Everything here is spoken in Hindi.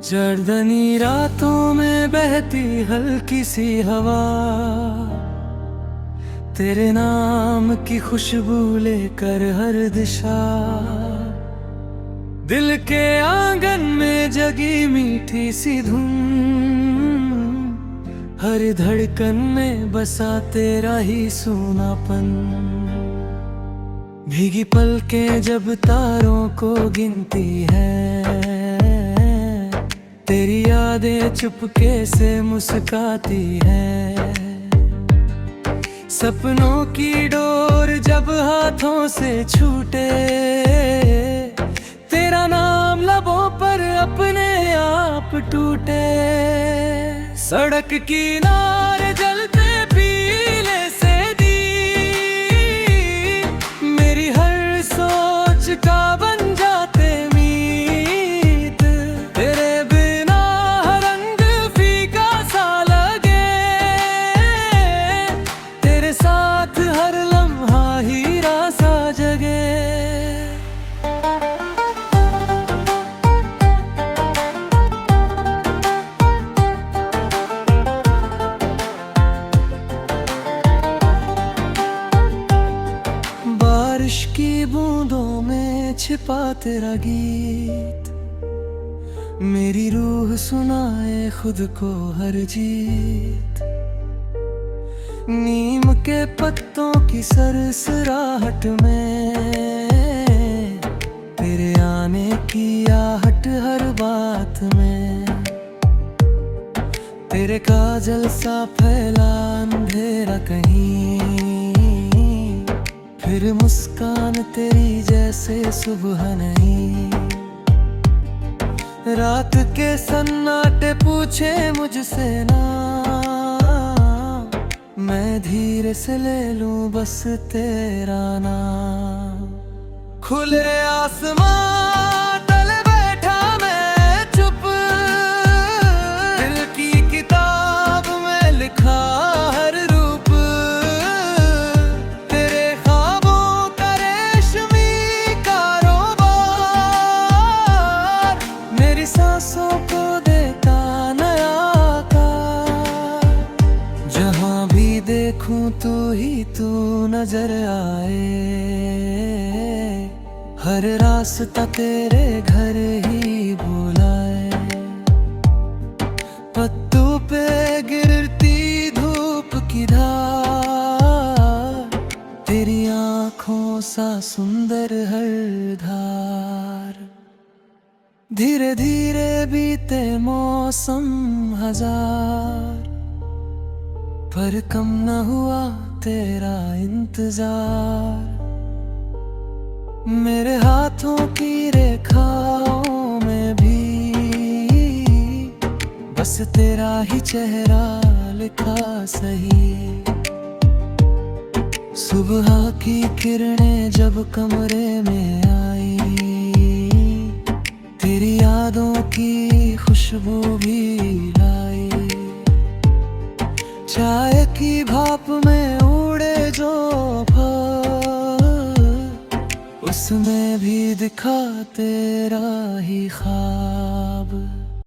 जर्दनी रातों में बहती हल्की सी हवा, तेरे नाम की खुशबू लेकर हर दिशा। दिल के आंगन में जगी मीठी सी धुन, हर धड़कन में बसा तेरा ही सूनापन। भीगी पलकें जब तारों को गिनती है, तेरी यादें चुपके से मुस्काती है। सपनों की डोर जब हाथों से छूटे, तेरा नाम लबों पर अपने आप टूटे। सड़क किनारे जलते पीले से दीप, मेरी हर सोच का बन जाते मीत। तेरे बिना हर रंग फीका सा लगे, तेरे साथ हर लम्हा हीरा सा जगे। बारिश की बूंदों में छिपा तेरा गीत, मेरी रूह सुनाए खुद को हर जीत। नीम के पत्तों की सरसराहट में, तेरे आने की आहट हर बात में। तेरे काजल सा फैला अंधेरा कहीं, फिर मुस्कान तेरी जैसे सुबह नहीं। रात के सन्नाटे पूछे मुझसे ना, मैं धीरे से ले लूं बस तेरा नाम। खुले आसमां तले बैठा मैं चुप, दिल की किताब में लिखा हर रूप। तेरे ख्वाबों का रेशमी कारोबार, मेरी सांसों को देता नया आकार। जहां भी देखूं तू ही तू नजर आए, हर रास्ता तेरे घर ही बुलाए। पत्तों पे गिरती धूप की धार, तेरी आँखों सा सुंदर हर धार। धीरे धीरे बीते मौसम हजार, पर कम न हुआ तेरा इंतजार। मेरे हाथों की रेखाओं में भी बस तेरा ही चेहरा लिखा सही। सुबह की किरणें जब कमरे में आई, तेरी यादों की खुशबू भी लाई। चाय की भाप में उड़े जो फल, उसमें भी दिखा तेरा ही ख्वाब।